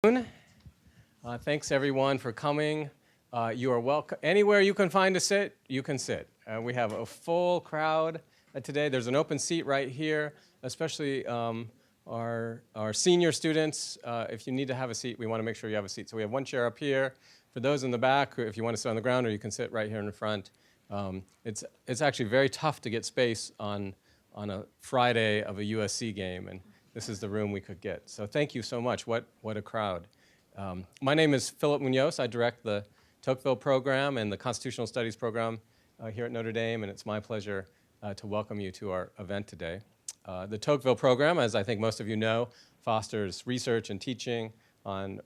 Thanks everyone for coming. You are welcome. Anywhere you can find a sit, you can sit. We have a full crowd today. There's an open seat right here, especially our senior students. If you need to have a seat, we want to make sure you have a seat. So we have one chair up here. For those in the back, if you want to sit on the ground, or you can sit right here in the front. It's actually very tough to get space on a Friday of a USC game, and this is the room we could get. So thank you so much. What a crowd. My name is Philip Munoz. I direct the Tocqueville program and the Constitutional Studies program here at Notre Dame, and it's my pleasure to welcome you to our event today. The Tocqueville program, as I think most of you know, fosters research and teaching on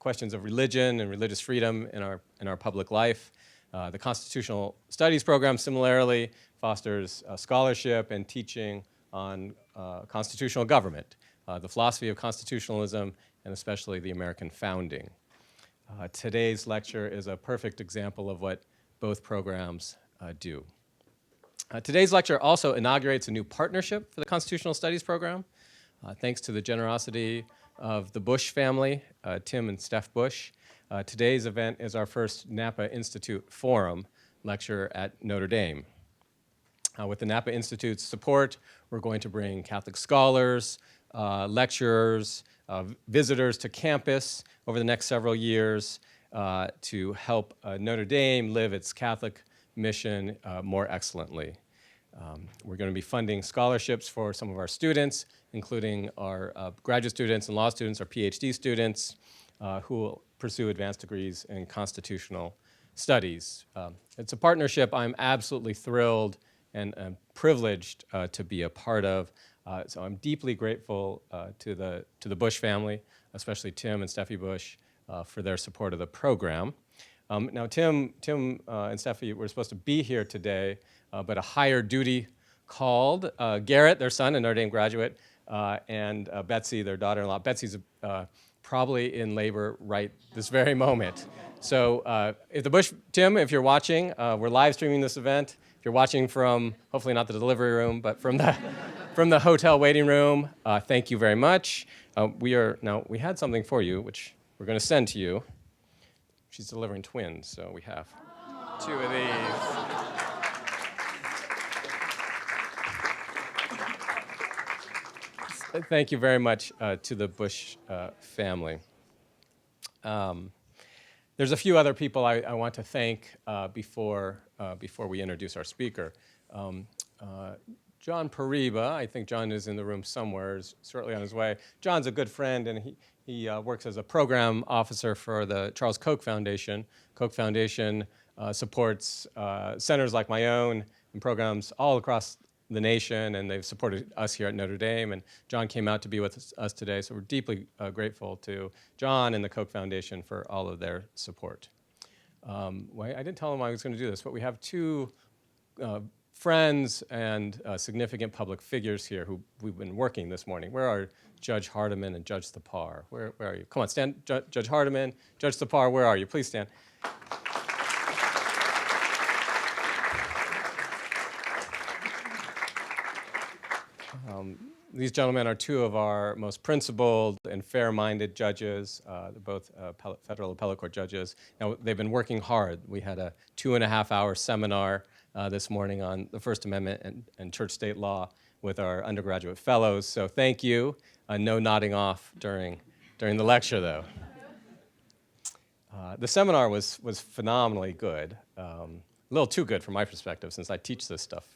questions of religion and religious freedom in our public life. The Constitutional Studies program similarly fosters scholarship and teaching on constitutional government, the philosophy of constitutionalism, and especially the American founding. Today's lecture is a perfect example of what both programs do. Today's lecture also inaugurates a new partnership for the Constitutional Studies program. Thanks to the generosity of the Bush family, Tim and Steph Bush. Today's event is our first Napa Institute Forum lecture at Notre Dame. With the Napa Institute's support, we're going to bring Catholic scholars, lecturers, visitors to campus over the next several years to help Notre Dame live its Catholic mission more excellently. We're going to be funding scholarships for some of our students, including our graduate students and law students, our PhD students, who will pursue advanced degrees in constitutional studies. It's a partnership I'm absolutely thrilled and privileged to be a part of. So I'm deeply grateful to the Bush family, especially Tim and Steffi Bush, for their support of the program. Now, Tim and Steffi were supposed to be here today, but a higher duty called. Garrett, their son, a Notre Dame graduate, and Betsy, their daughter-in-law. Betsy's probably in labor right this very moment. So Tim, if you're watching, we're live streaming this event. If you're watching from, hopefully not the delivery room, but from the hotel waiting room, thank you very much. We had something for you, which we're going to send to you. She's delivering twins, so we have two of these. Thank you very much to the Bush family. There's a few other people I want to thank before we introduce our speaker. John Pariba, I think John is in the room somewhere, is certainly on his way. John's a good friend, and he works as a program officer for the Charles Koch Foundation. Koch Foundation supports centers like my own and programs all across the nation, and they've supported us here at Notre Dame, and John came out to be with us today, so we're deeply grateful to John and the Koch Foundation for all of their support. I didn't tell him I was going to do this, but we have two friends and significant public figures here who we've been working this morning. Where are Judge Hardiman and Judge Thapar? Where are you? Come on, stand. Judge Hardiman, Judge Thapar, where are you? Please stand. These gentlemen are two of our most principled and fair-minded judges. They're both federal appellate court judges. Now, they've been working hard. We had a 2.5-hour seminar this morning on the First Amendment and church-state law with our undergraduate fellows. So thank you. No nodding off during the lecture, though. The seminar was phenomenally good. A little too good from my perspective, since I teach this stuff.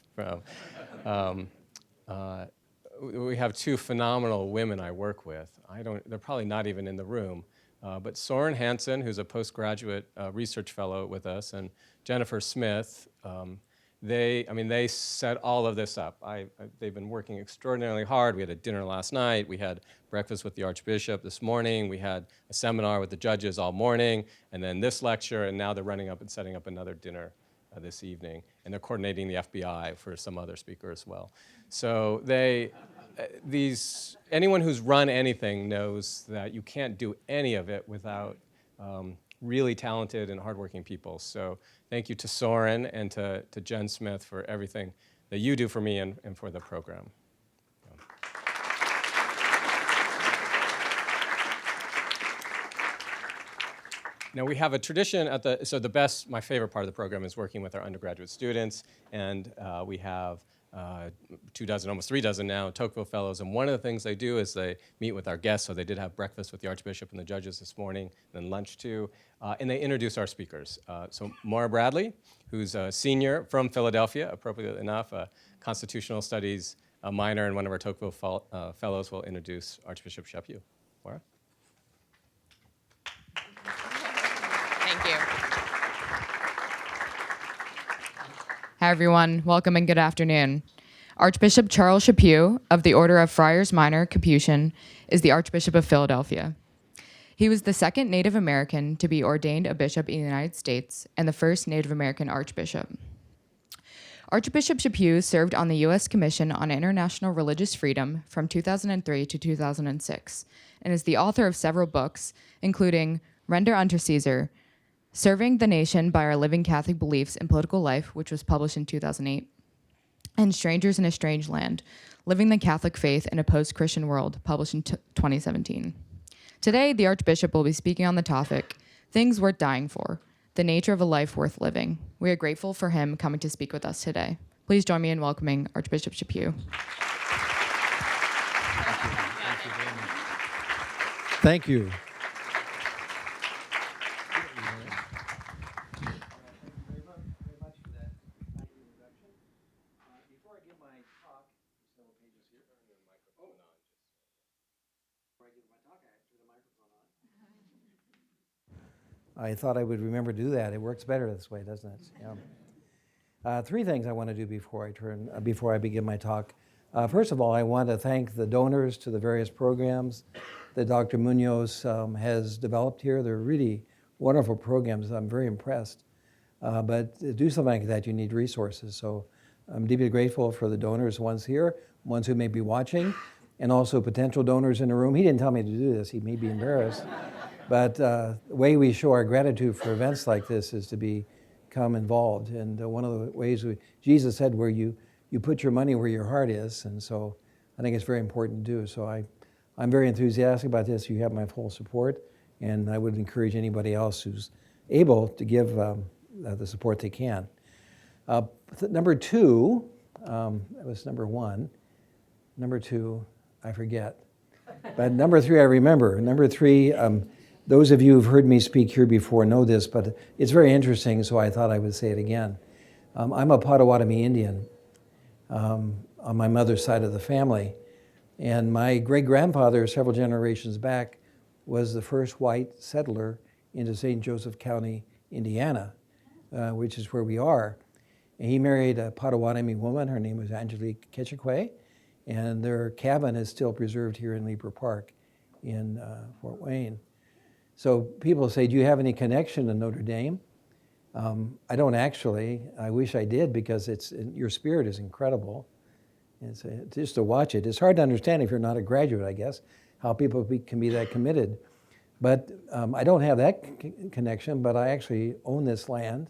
We have two phenomenal women I work with. They're probably not even in the room, but Soren Hansen, who's a postgraduate research fellow with us, and Jennifer Smith. They set all of this up. They've been working extraordinarily hard. We had a dinner last night. We had breakfast with the Archbishop this morning. We had a seminar with the judges all morning, and then this lecture, and now they're running up and setting up another dinner this evening, and they're coordinating the FBI for some other speaker as well. So anyone who's run anything knows that you can't do any of it without really talented and hardworking people. So thank you to Soren and to Jen Smith for everything that you do for me and for the program. Now we have a tradition at my favorite part of the program is working with our undergraduate students, and we have 24, almost 36 now, Tocqueville Fellows, and one of the things they do is they meet with our guests, so they did have breakfast with the Archbishop and the judges this morning, and then lunch too, and they introduce our speakers. So Maura Bradley, who's a senior from Philadelphia, appropriately enough, a constitutional studies minor and one of our Tocqueville Fellows will introduce Archbishop Chaput. Maura? Thank you. Hi, everyone. Welcome and good afternoon. Archbishop Charles Chaput of the Order of Friars Minor Capuchin is the Archbishop of Philadelphia. He was the second Native American to be ordained a bishop in the United States and the first Native American archbishop. Archbishop Chaput served on the U.S. Commission on International Religious Freedom from 2003 to 2006 and is the author of several books, including Render Unto Caesar, Serving the Nation by Our Living Catholic Beliefs in Political Life, which was published in 2008, and Strangers in a Strange Land, Living the Catholic Faith in a Post-Christian World, published in 2017. Today, the Archbishop will be speaking on the topic, Things Worth Dying For, the nature of a life worth living. We are grateful for him coming to speak with us today. Please join me in welcoming Archbishop Chaput. Thank you. I thought I would remember to do that. It works better this way, doesn't it? Yeah. Three things I want to do before I begin my talk. First of all, I want to thank the donors to the various programs that Dr. Munoz has developed here. They're really wonderful programs. I'm very impressed. But to do something like that, you need resources. So I'm deeply grateful for the donors, ones here, ones who may be watching, and also potential donors in the room. He didn't tell me to do this. He may be embarrassed. But the way we show our gratitude for events like this is to become involved. And one of the ways Jesus said, where you put your money where your heart is. And so I think it's very important to do. So I'm very enthusiastic about this. You have my full support. And I would encourage anybody else who's able to give the support they can. Number two, that was number one. Number two, I forget. But number three, I remember. Number three, those of you who've heard me speak here before know this, but it's very interesting, so I thought I would say it again. I'm a Potawatomi Indian on my mother's side of the family, and my great-grandfather, several generations back, was the first white settler into St. Joseph County, Indiana, which is where we are. And he married a Potawatomi woman. Her name was Angelique Ketchikwe, and their cabin is still preserved here in Lieber Park in Fort Wayne. So people say, do you have any connection to Notre Dame? I don't actually. I wish I did, because your spirit is incredible. It's just to watch it. It's hard to understand if you're not a graduate, I guess, how people can be that committed. But I don't have that connection, but I actually own this land.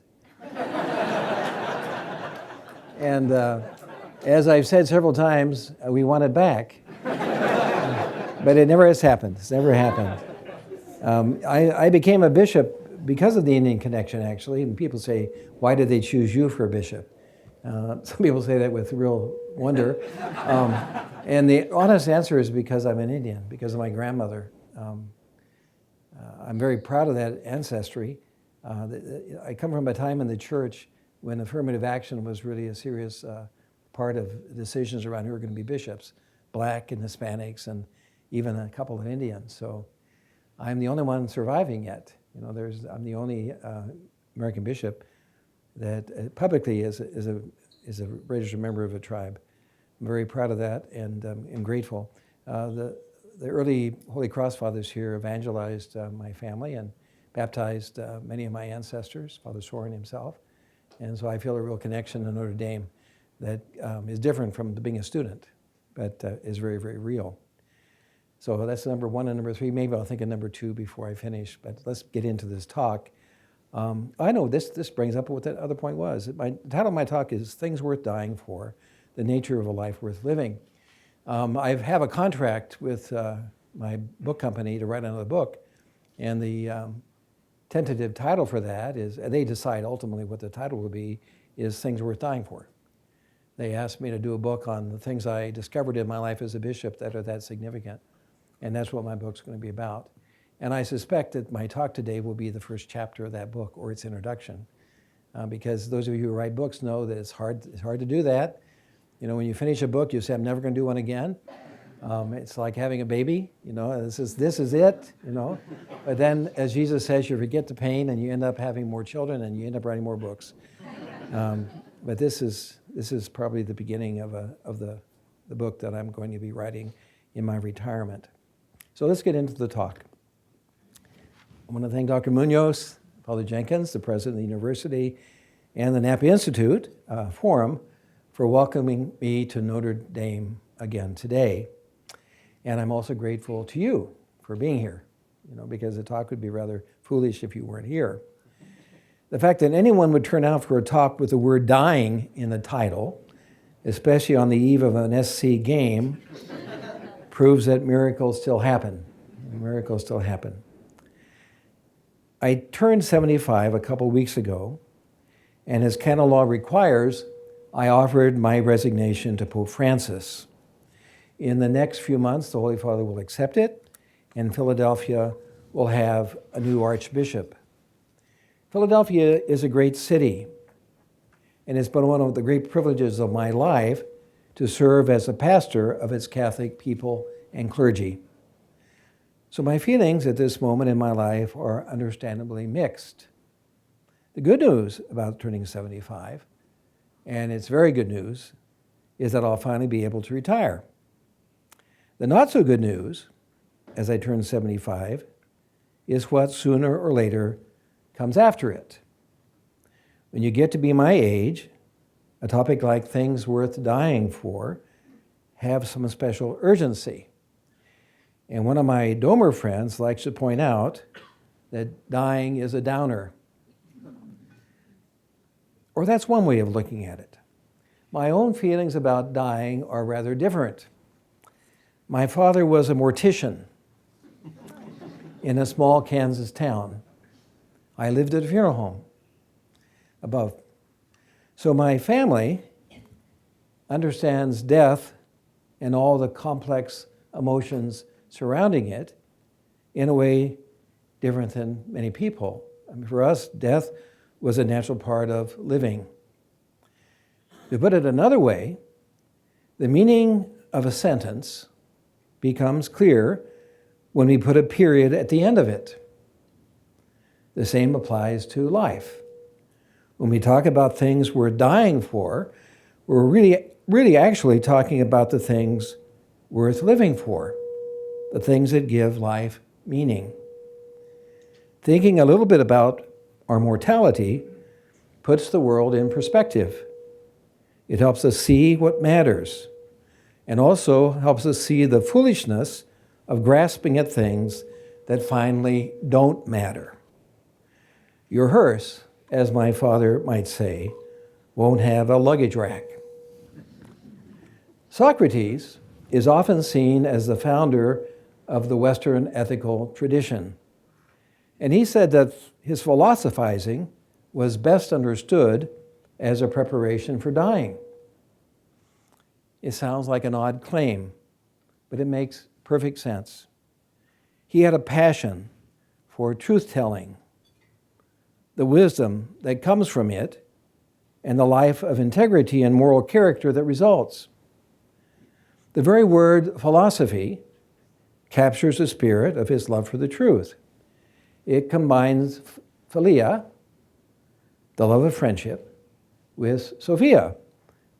And as I've said several times, we want it back. But it never has happened. It's never happened. I became a bishop because of the Indian connection, actually. And people say, why did they choose you for a bishop? Some people say that with real wonder. And the honest answer is because I'm an Indian, because of my grandmother. I'm very proud of that ancestry. I come from a time in the church when affirmative action was really a serious part of decisions around who were going to be bishops, Black and Hispanics, and even a couple of Indians. So I'm the only one surviving yet. I'm the only American bishop that publicly is a registered member of a tribe. I'm very proud of that, and I'm grateful. The early Holy Cross Fathers here evangelized my family and baptized many of my ancestors, Father Soren himself. And so I feel a real connection to Notre Dame that is different from being a student, but is very, very real. So that's number one and number three. Maybe I'll think of number two before I finish, but let's get into this talk. I know this brings up what that other point was. The title of my talk is Things Worth Dying For, the Nature of a Life Worth Living. I have a contract with my book company to write another book, and the tentative title for that is, they decide ultimately what the title will be, is Things Worth Dying For. They asked me to do a book on the things I discovered in my life as a bishop that are that significant. And that's what my book's going to be about. And I suspect that my talk today will be the first chapter of that book or its introduction. Because those of you who write books know that it's hard to do that. You know, when you finish a book, you say, I'm never going to do one again. It's like having a baby, you know, this is it, you know. But then, as Jesus says, you forget the pain and you end up having more children and you end up writing more books. But this is probably the beginning of the book that I'm going to be writing in my retirement. So let's get into the talk. I want to thank Dr. Munoz, Father Jenkins, the president of the university, and the Napa Institute Forum for welcoming me to Notre Dame again today. And I'm also grateful to you for being here, you know, because the talk would be rather foolish if you weren't here. The fact that anyone would turn out for a talk with the word dying in the title, especially on the eve of an SC game, proves that miracles still happen. Miracles still happen. I turned 75 a couple weeks ago, and as canon law requires, I offered my resignation to Pope Francis. In the next few months, the Holy Father will accept it, and Philadelphia will have a new archbishop. Philadelphia is a great city, and it's been one of the great privileges of my life to serve as a pastor of its Catholic people and clergy. So my feelings at this moment in my life are understandably mixed. The good news about turning 75, and it's very good news, is that I'll finally be able to retire. The not so good news, as I turn 75, is what sooner or later comes after it. When you get to be my age, a topic like things worth dying for have some special urgency. And one of my Domer friends likes to point out that dying is a downer. Or that's one way of looking at it. My own feelings about dying are rather different. My father was a mortician in a small Kansas town. I lived at a funeral home above. So my family understands death and all the complex emotions surrounding it in a way different than many people. I mean, for us, death was a natural part of living. To put it another way, the meaning of a sentence becomes clear when we put a period at the end of it. The same applies to life. When we talk about things we're dying for, we're really actually talking about the things worth living for, the things that give life meaning. Thinking a little bit about our mortality puts the world in perspective. It helps us see what matters, and also helps us see the foolishness of grasping at things that finally don't matter. Your hearse, as my father might say, won't have a luggage rack. Socrates is often seen as the founder of the Western ethical tradition. And he said that his philosophizing was best understood as a preparation for dying. It sounds like an odd claim, but it makes perfect sense. He had a passion for truth-telling, the wisdom that comes from it, and the life of integrity and moral character that results. The very word philosophy captures the spirit of his love for the truth. It combines philia, the love of friendship, with Sophia,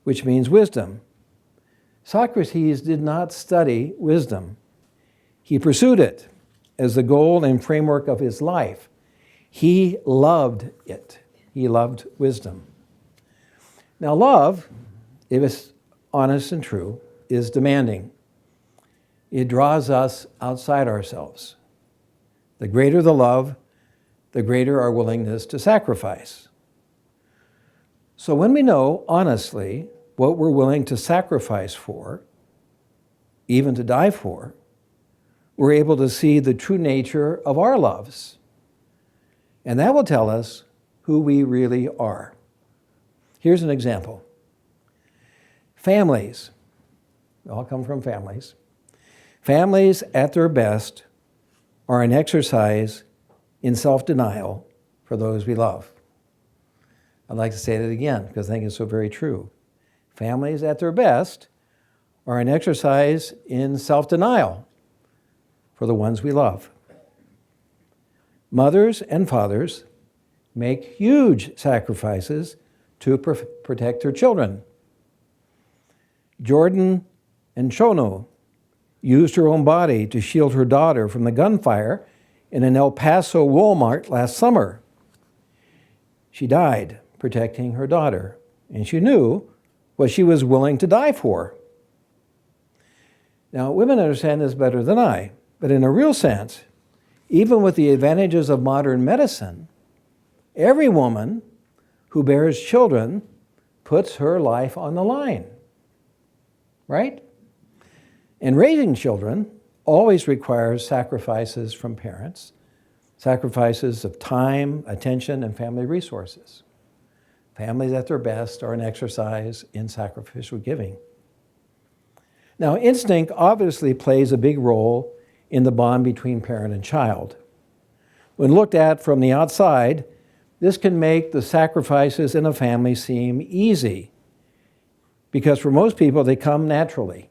which means wisdom. Socrates did not study wisdom. He pursued it as the goal and framework of his life. He loved it. He loved wisdom. Now, love, if it's honest and true, is demanding. It draws us outside ourselves. The greater the love, the greater our willingness to sacrifice. So when we know, honestly, what we're willing to sacrifice for, even to die for, we're able to see the true nature of our loves. And that will tell us who we really are. Here's an example. Families, we all come from families. Families at their best are an exercise in self-denial for those we love. I'd like to say that again because I think it's so very true. Families at their best are an exercise in self-denial for the ones we love. Mothers and fathers make huge sacrifices to protect their children. Jordan and Shono used her own body to shield her daughter from the gunfire in an El Paso Walmart last summer. She died protecting her daughter, and she knew what she was willing to die for. Now, women understand this better than I, but in a real sense, even with the advantages of modern medicine, every woman who bears children puts her life on the line, right? And raising children always requires sacrifices from parents, sacrifices of time, attention, and family resources. Families at their best are an exercise in sacrificial giving. Now, instinct obviously plays a big role in the bond between parent and child. When looked at from the outside, this can make the sacrifices in a family seem easy, because for most people they come naturally.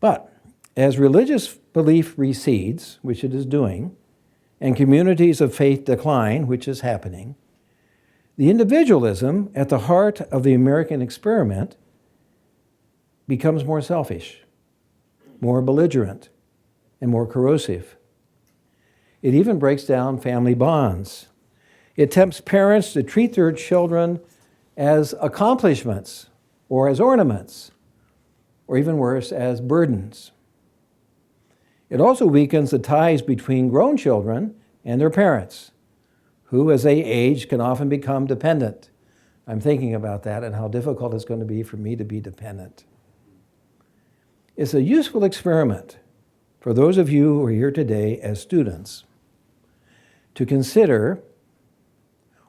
But as religious belief recedes, which it is doing, and communities of faith decline, which is happening, the individualism at the heart of the American experiment becomes more selfish, more belligerent, and more corrosive. It even breaks down family bonds. It tempts parents to treat their children as accomplishments or as ornaments, or even worse, as burdens. It also weakens the ties between grown children and their parents, who, as they age, can often become dependent. I'm thinking about that and how difficult it's going to be for me to be dependent. It's a useful experiment for those of you who are here today as students to consider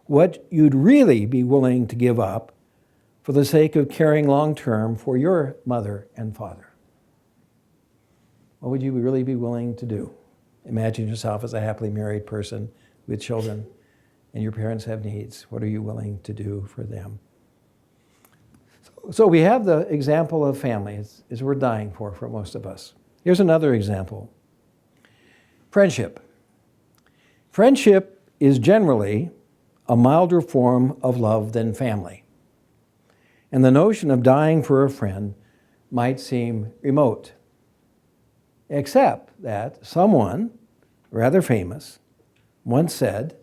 what you'd really be willing to give up for the sake of caring long-term for your mother and father. What would you really be willing to do? Imagine yourself as a happily married person with children, and your parents have needs. What are you willing to do for them? So we have the example of family. It's worth dying for most of us. Here's another example. Friendship. Friendship is generally a milder form of love than family. And the notion of dying for a friend might seem remote, except that someone, rather famous, once said,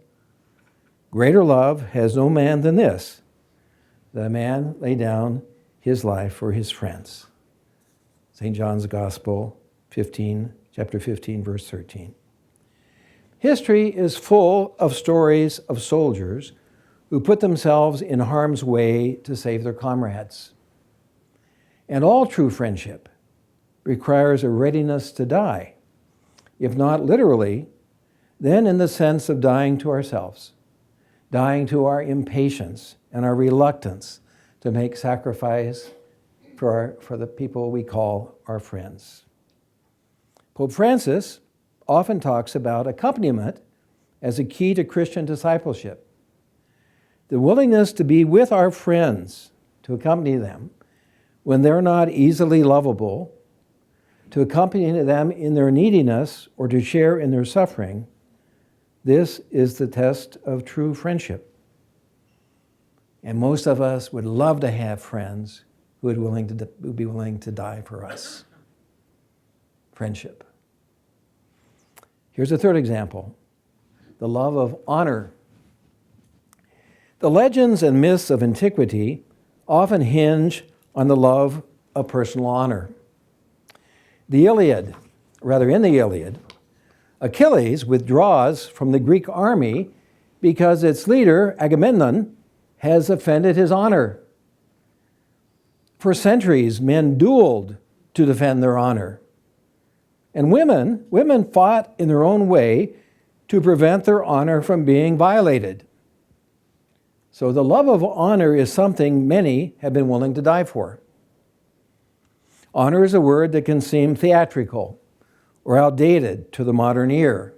"Greater love has no man than this, that a man lay down his life for his friends." St. John's Gospel, chapter 15, verse 13. History is full of stories of soldiers who put themselves in harm's way to save their comrades. And all true friendship requires a readiness to die, if not literally, then in the sense of dying to ourselves, dying to our impatience and our reluctance to make sacrifice for the people we call our friends. Pope Francis often talks about accompaniment as a key to Christian discipleship. The willingness to be with our friends, to accompany them when they're not easily lovable, to accompany them in their neediness or to share in their suffering, this is the test of true friendship. And most of us would love to have friends who would be willing to die for us. Friendship. Here's a third example, the love of honor. The legends and myths of antiquity often hinge on the love of personal honor. In the Iliad, Achilles withdraws from the Greek army because its leader, Agamemnon, has offended his honor. For centuries, men dueled to defend their honor. And women fought in their own way to prevent their honor from being violated. So the love of honor is something many have been willing to die for. Honor is a word that can seem theatrical or outdated to the modern ear.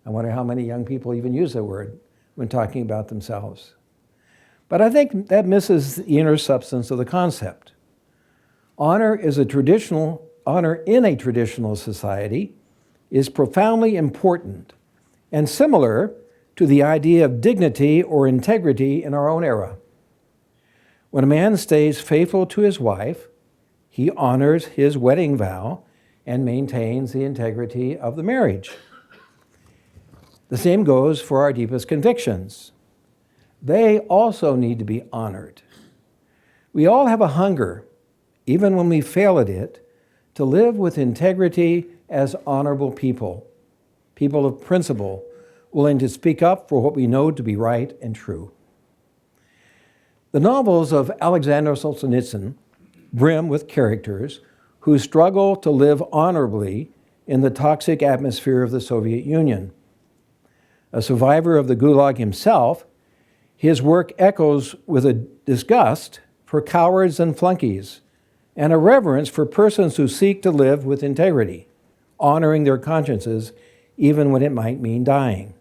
I wonder how many young people even use that word when talking about themselves. But I think that misses the inner substance of the concept. Honor in a traditional society is profoundly important and similar to the idea of dignity or integrity in our own era. When a man stays faithful to his wife, he honors his wedding vow and maintains the integrity of the marriage. The same goes for our deepest convictions. They also need to be honored. We all have a hunger, even when we fail at it, to live with integrity as honorable people of principle, willing to speak up for what we know to be right and true. The novels of Alexander Solzhenitsyn brim with characters who struggle to live honorably in the toxic atmosphere of the Soviet Union. A survivor of the Gulag himself, his work echoes with a disgust for cowards and flunkies, and a reverence for persons who seek to live with integrity, honoring their consciences even when it might mean dying.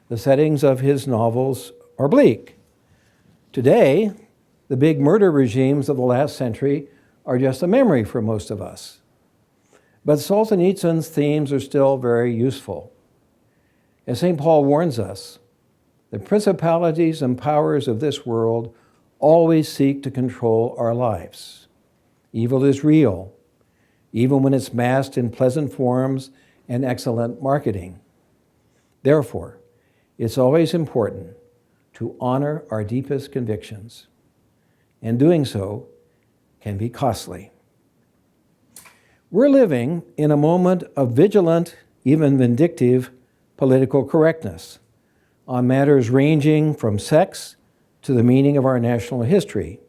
The settings of his novels are bleak. Today, the big murder regimes of the last century are just a memory for most of us. But Solzhenitsyn's themes are still very useful. As St. Paul warns us, the principalities and powers of this world always seek to control our lives. Evil is real, even when it's masked in pleasant forms and excellent marketing. Therefore, it's always important to honor our deepest convictions, and doing so can be costly. We're living in a moment of vigilant, even vindictive, political correctness on matters ranging from sex to the meaning of our national history.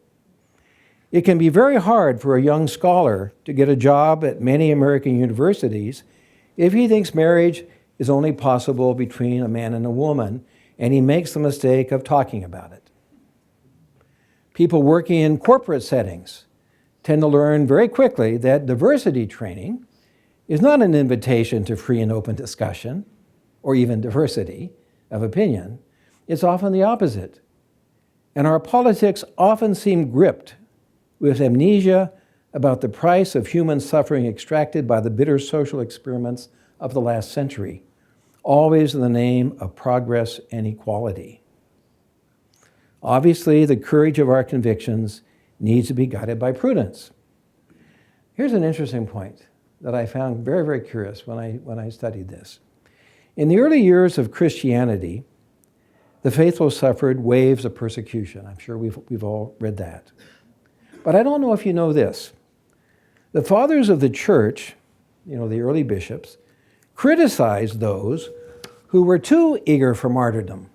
It can be very hard for a young scholar to get a job at many American universities if he thinks marriage is only possible between a man and a woman, and he makes the mistake of talking about it. People working in corporate settings tend to learn very quickly that diversity training is not an invitation to free and open discussion, or even diversity of opinion. It's often the opposite. And our politics often seem gripped with amnesia about the price of human suffering extracted by the bitter social experiments of the last century, always in the name of progress and equality. Obviously, the courage of our convictions needs to be guided by prudence. Here's an interesting point that I found very, very curious when I studied this. In the early years of Christianity, the faithful suffered waves of persecution. I'm sure we've all read that. But I don't know if you know this. The fathers of the church, the early bishops, criticized those who were too eager for martyrdom.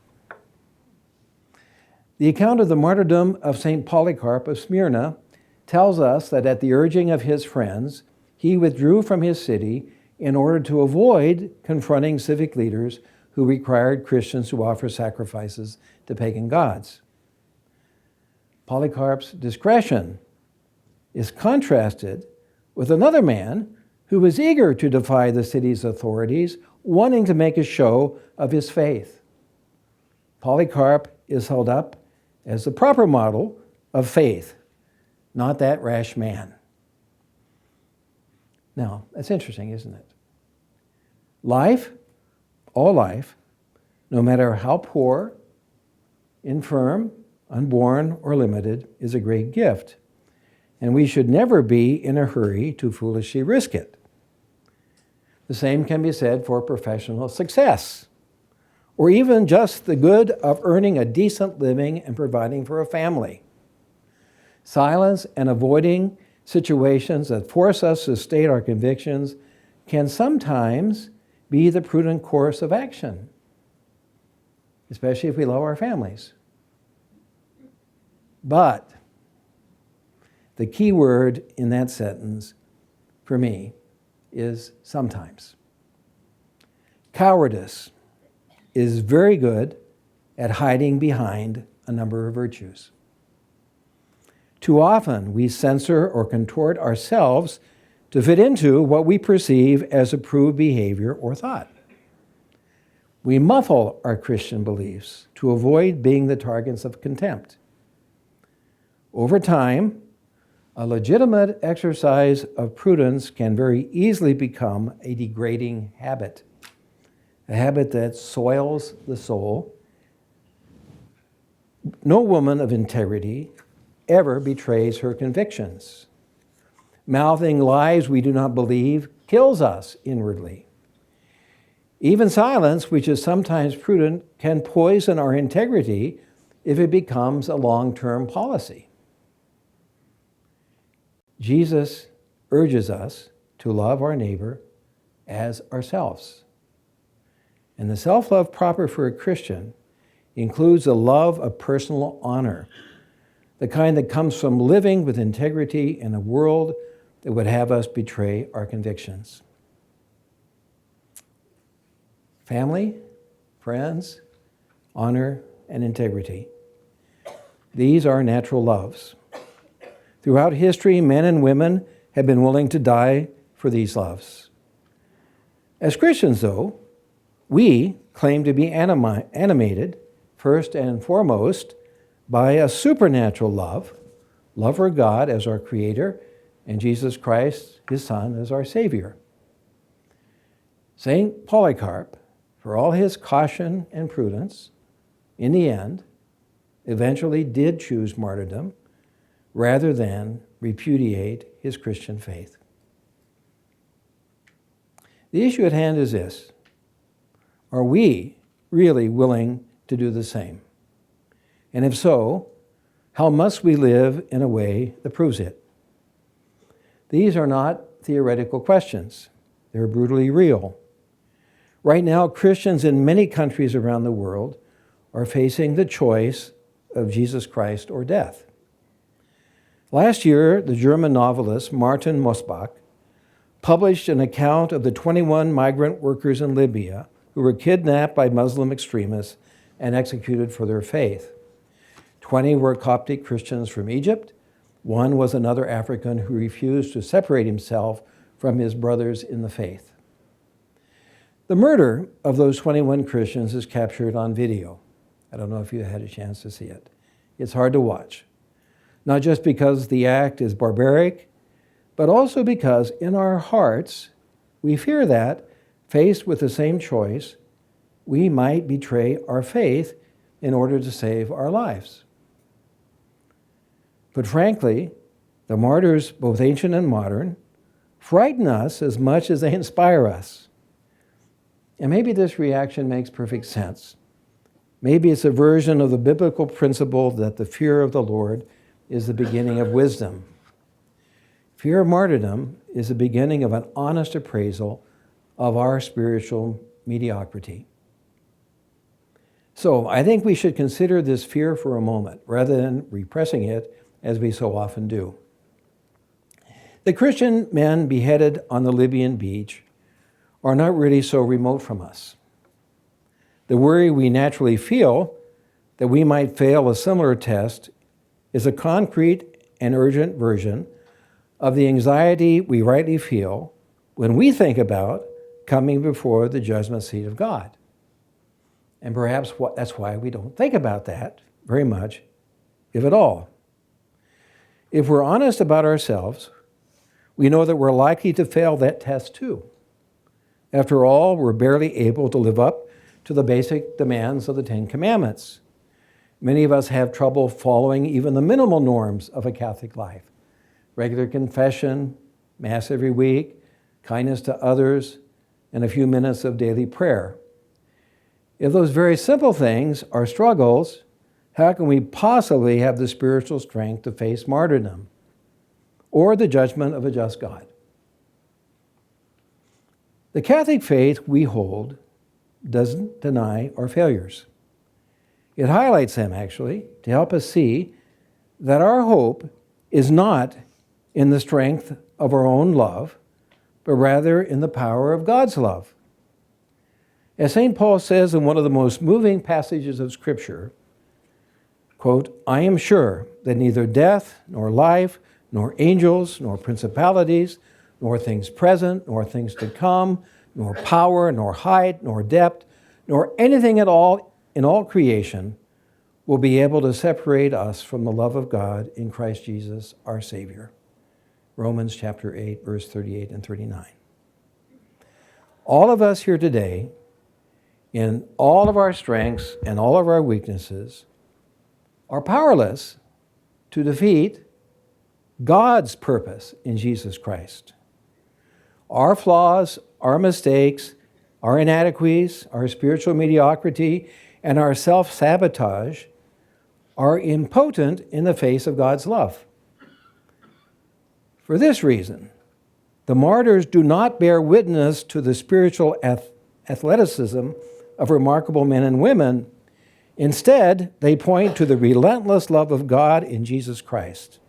The account of the martyrdom of St. Polycarp of Smyrna tells us that at the urging of his friends, he withdrew from his city in order to avoid confronting civic leaders who required Christians to offer sacrifices to pagan gods. Polycarp's discretion is contrasted with another man who was eager to defy the city's authorities, wanting to make a show of his faith. Polycarp is held up as the proper model of faith, not that rash man. Now, that's interesting, isn't it? Life, all life, no matter how poor, infirm, unborn, or limited, is a great gift, and we should never be in a hurry to foolishly risk it. The same can be said for professional success, or even just the good of earning a decent living and providing for a family. Silence and avoiding situations that force us to state our convictions can sometimes be the prudent course of action, especially if we love our families. But the key word in that sentence, for me, is sometimes. Cowardice is very good at hiding behind a number of virtues. Too often, we censor or contort ourselves to fit into what we perceive as approved behavior or thought. We muffle our Christian beliefs to avoid being the targets of contempt. Over time, a legitimate exercise of prudence can very easily become a degrading habit, a habit that soils the soul. No woman of integrity ever betrays her convictions. Mouthing lies we do not believe kills us inwardly. Even silence, which is sometimes prudent, can poison our integrity if it becomes a long-term policy. Jesus urges us to love our neighbor as ourselves. And the self-love proper for a Christian includes a love of personal honor, the kind that comes from living with integrity in a world that would have us betray our convictions. Family, friends, honor, and integrity. These are natural loves. Throughout history, men and women have been willing to die for these loves. As Christians, though, we claim to be animated, first and foremost, by a supernatural love for God as our Creator, and Jesus Christ, His Son, as our Savior. St. Polycarp, for all his caution and prudence, in the end, eventually did choose martyrdom rather than repudiate his Christian faith. The issue at hand is this: are we really willing to do the same? And if so, how must we live in a way that proves it? These are not theoretical questions. They're brutally real. Right now, Christians in many countries around the world are facing the choice of Jesus Christ or death. Last year, the German novelist Martin Mosbach published an account of the 21 migrant workers in Libya who were kidnapped by Muslim extremists and executed for their faith. 20 were Coptic Christians from Egypt. One was another African who refused to separate himself from his brothers in the faith. The murder of those 21 Christians is captured on video. I don't know if you had a chance to see it. It's hard to watch, not just because the act is barbaric, but also because in our hearts we fear that, faced with the same choice, we might betray our faith in order to save our lives. But frankly, the martyrs, both ancient and modern, frighten us as much as they inspire us. And maybe this reaction makes perfect sense. Maybe it's a version of the biblical principle that the fear of the Lord is the beginning of wisdom. Fear of martyrdom is the beginning of an honest appraisal of our spiritual mediocrity. So I think we should consider this fear for a moment, rather than repressing it as we so often do. The Christian men beheaded on the Libyan beach are not really so remote from us. The worry we naturally feel that we might fail a similar test is a concrete and urgent version of the anxiety we rightly feel when we think about coming before the judgment seat of God. And perhaps that's why we don't think about that very much, if at all. If we're honest about ourselves, we know that we're likely to fail that test too. After all, we're barely able to live up to the basic demands of the Ten Commandments. Many of us have trouble following even the minimal norms of a Catholic life. Regular confession, Mass every week, kindness to others, and a few minutes of daily prayer. If those very simple things are struggles, how can we possibly have the spiritual strength to face martyrdom or the judgment of a just God? The Catholic faith we hold doesn't deny our failures. It highlights them, actually, to help us see that our hope is not in the strength of our own love, but rather in the power of God's love. As St. Paul says in one of the most moving passages of Scripture, quote, "I am sure that neither death, nor life, nor angels, nor principalities, nor things present, nor things to come, nor power, nor height, nor depth, nor anything at all in all creation will be able to separate us from the love of God in Christ Jesus, our Savior." Romans chapter 8, verse 38 and 39. All of us here today, in all of our strengths and all of our weaknesses, are powerless to defeat God's purpose in Jesus Christ. Our flaws, our mistakes, our inadequacies, our spiritual mediocrity, and our self-sabotage are impotent in the face of God's love. For this reason, the martyrs do not bear witness to the spiritual athleticism of remarkable men and women. Instead, they point to the relentless love of God in Jesus Christ.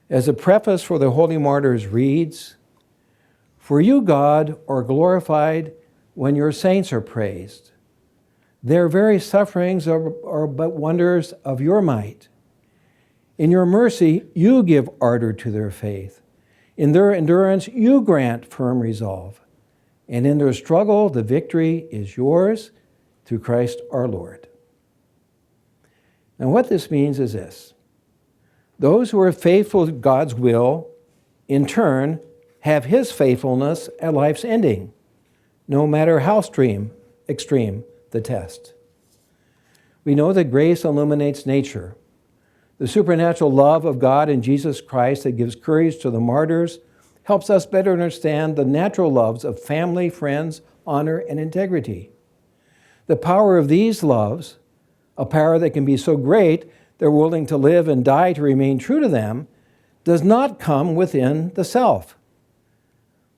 As a preface for the holy martyrs reads, "For you, God, are glorified when your saints are praised. Their very sufferings are but wonders of your might. In your mercy, you give ardor to their faith. In their endurance, you grant firm resolve. And in their struggle, the victory is yours through Christ our Lord." Now, what this means is this. Those who are faithful to God's will, in turn, have his faithfulness at life's ending, no matter how extreme the test. We know that grace illuminates nature. The supernatural love of God in Jesus Christ that gives courage to the martyrs helps us better understand the natural loves of family, friends, honor, and integrity. The power of these loves, a power that can be so great they're willing to live and die to remain true to them, does not come within the self.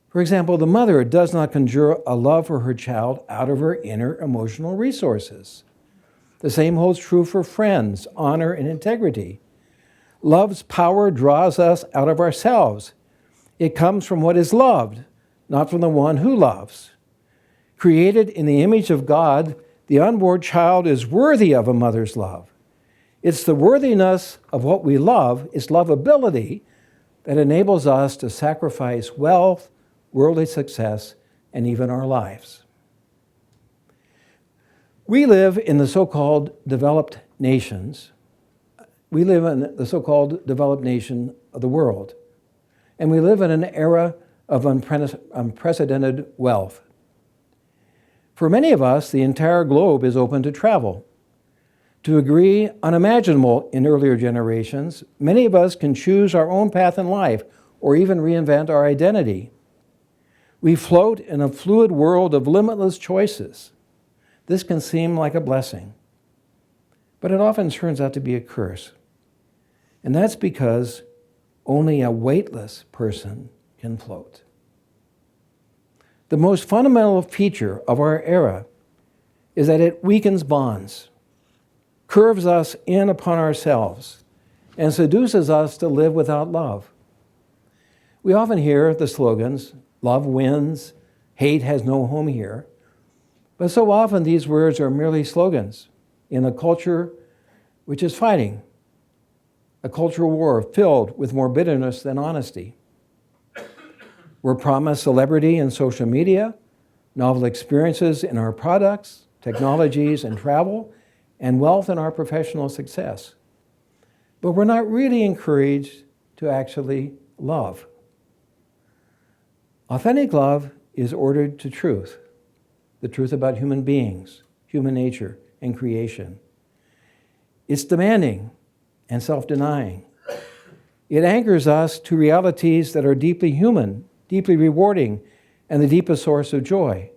For example, the mother does not conjure a love for her child out of her inner emotional resources. The same holds true for friends, honor, and integrity. Love's power draws us out of ourselves. It comes from what is loved, not from the one who loves. Created in the image of God, the unborn child is worthy of a mother's love. It's the worthiness of what we love, its lovability, that enables us to sacrifice wealth, worldly success, and even our lives. We live in the so-called developed nations. We live in the so-called developed nation of the world. And we live in an era of unprecedented wealth. For many of us, the entire globe is open to travel. To a degree unimaginable in earlier generations, many of us can choose our own path in life or even reinvent our identity. We float in a fluid world of limitless choices. This can seem like a blessing, but it often turns out to be a curse. And that's because only a weightless person can float. The most fundamental feature of our era is that it weakens bonds, curves us in upon ourselves, and seduces us to live without love. We often hear the slogans, "Love wins," "Hate has no home here." But so often these words are merely slogans in a culture which is fighting, a cultural war filled with more bitterness than honesty. We're promised celebrity in social media, novel experiences in our products, technologies and travel, and wealth in our professional success. But we're not really encouraged to actually love. Authentic love is ordered to truth, the truth about human beings, human nature, and creation. It's demanding and self-denying. It anchors us to realities that are deeply human, deeply rewarding, and the deepest source of joy,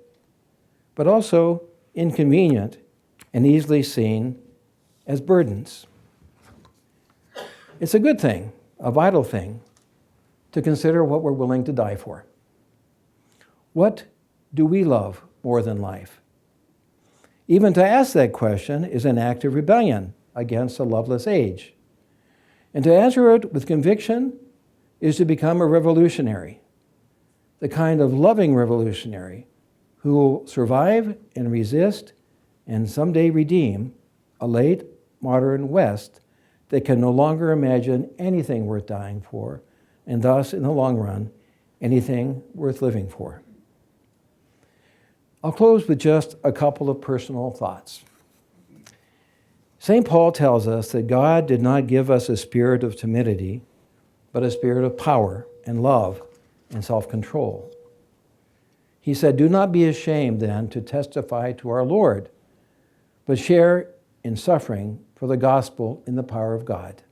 but also inconvenient and easily seen as burdens. It's a good thing, a vital thing, to consider what we're willing to die for. What do we love more than life? Even to ask that question is an act of rebellion against a loveless age. And to answer it with conviction is to become a revolutionary, the kind of loving revolutionary who will survive and resist and someday redeem a late modern West that can no longer imagine anything worth dying for, and thus, in the long run, anything worth living for. I'll close with just a couple of personal thoughts. St. Paul tells us that God did not give us a spirit of timidity, but a spirit of power and love and self-control. He said, "Do not be ashamed then to testify to our Lord, but share in suffering for the gospel in the power of God."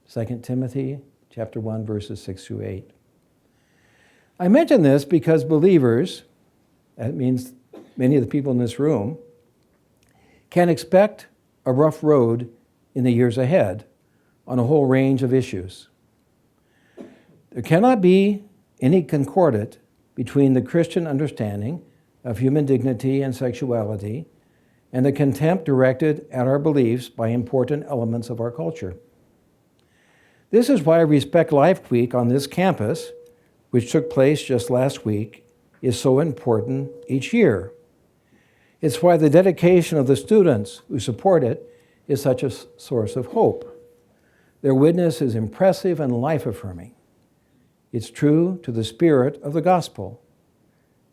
2 Timothy chapter 1, verses 6 through 8. I mention this because believers, that means many of the people in this room, can expect a rough road in the years ahead on a whole range of issues. There cannot be any concordance between the Christian understanding of human dignity and sexuality and the contempt directed at our beliefs by important elements of our culture. This is why Respect Life Week on this campus, which took place just last week, is so important each year. It's why the dedication of the students who support it is such a source of hope. Their witness is impressive and life-affirming. It's true to the spirit of the gospel,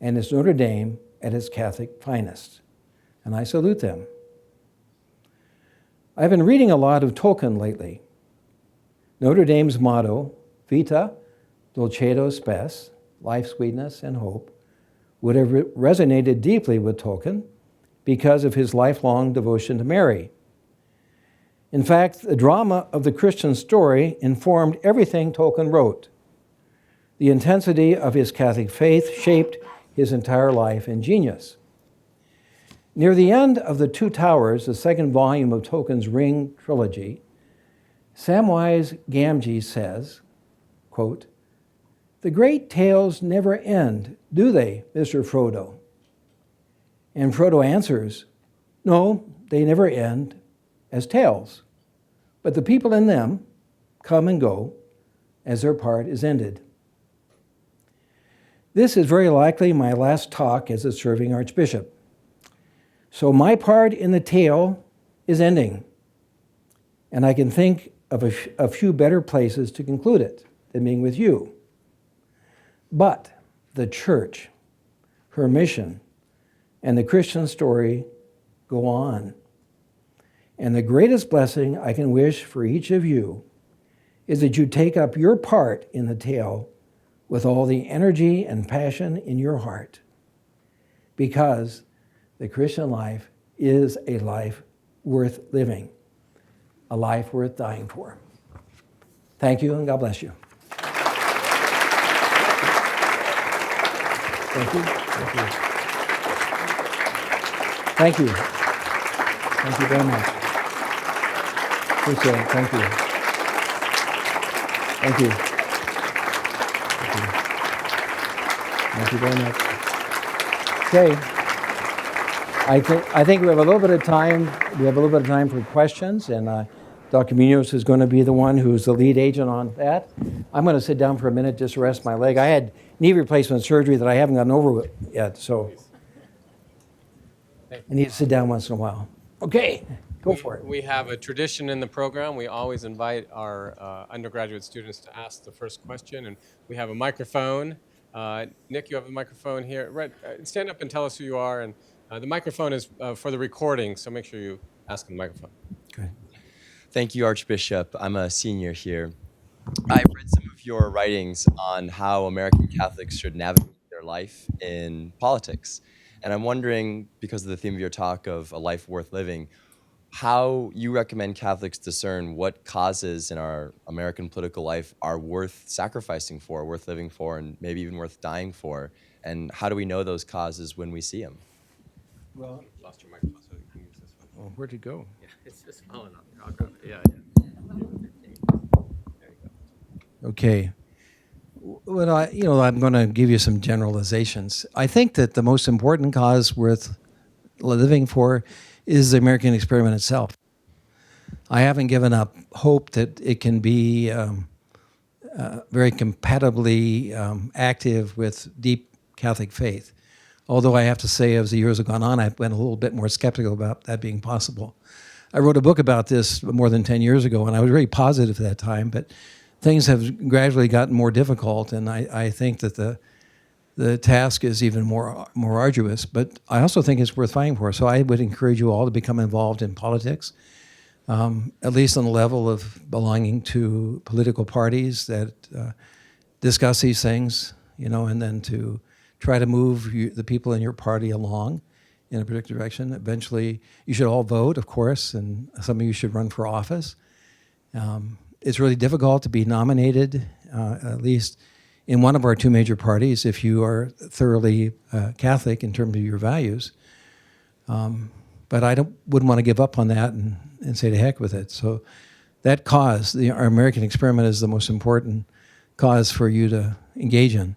and it's Notre Dame at its Catholic finest. And I salute them. I've been reading a lot of Tolkien lately. Notre Dame's motto, Vita Dulcedo Spes, life, sweetness, and hope, would have resonated deeply with Tolkien because of his lifelong devotion to Mary. In fact, the drama of the Christian story informed everything Tolkien wrote. The intensity of his Catholic faith shaped his entire life and genius. Near the end of The Two Towers, the second volume of Tolkien's Ring trilogy, Samwise Gamgee says, quote, "The great tales never end, do they, Mr. Frodo?" And Frodo answers, "No, they never end as tales, but the people in them come and go as their part is ended." This is very likely my last talk as a serving Archbishop. So my part in the tale is ending, and I can think of a few better places to conclude it than being with you. But the church, her mission, and the Christian story go on. And the greatest blessing I can wish for each of you is that you take up your part in the tale with all the energy and passion in your heart, because the Christian life is a life worth living, a life worth dying for. Thank you, and God bless you. Thank you. Thank you. Thank you. Thank you very much. Appreciate it. Thank you. Thank you. Thank you. Thank you very much. Okay. I think we have a little bit of time. We have a little bit of time for questions, and Dr. Munoz is going to be the one who's the lead agent on that. I'm going to sit down for a minute just to rest my leg. I had knee replacement surgery that I haven't gotten over yet, so I need to sit down once in a while. Okay, go for it. We have a tradition in the program. We always invite our undergraduate students to ask the first question, and we have a microphone. Nick, you have a microphone here. Right, stand up and tell us who you are, and the microphone is for the recording, so make sure you ask in the microphone. Okay. Thank you, Archbishop. I'm a senior here. I've read some of your writings on how American Catholics should navigate their life in politics. And I'm wondering, because of the theme of your talk of a life worth living, how you recommend Catholics discern what causes in our American political life are worth sacrificing for, worth living for, and maybe even worth dying for. And how do we know those causes when we see them? Well, Lost your microphone, so you can use this one. oh, where'd it go? Yeah, it's just falling off. I'll grab it. Yeah. Okay. Well, I'm going to give you some generalizations. I think that the most important cause worth living for is the American experiment itself. I haven't given up hope that it can be very compatibly active with deep Catholic faith. Although I have to say, as the years have gone on, I've been a little bit more skeptical about that being possible. I wrote a book about this more than 10 years ago, and I was very positive at that time, but things have gradually gotten more difficult, and I think that the task is even more arduous, but I also think it's worth fighting for. So I would encourage you all to become involved in politics, at least on the level of belonging to political parties that discuss these things, and then to try to move the people in your party along in a particular direction. Eventually, you should all vote, of course, and some of you should run for office. It's really difficult to be nominated, at least in one of our two major parties, if you are thoroughly Catholic in terms of your values. But I wouldn't want to give up on that and say to heck with it. So that cause, our American experiment, is the most important cause for you to engage in.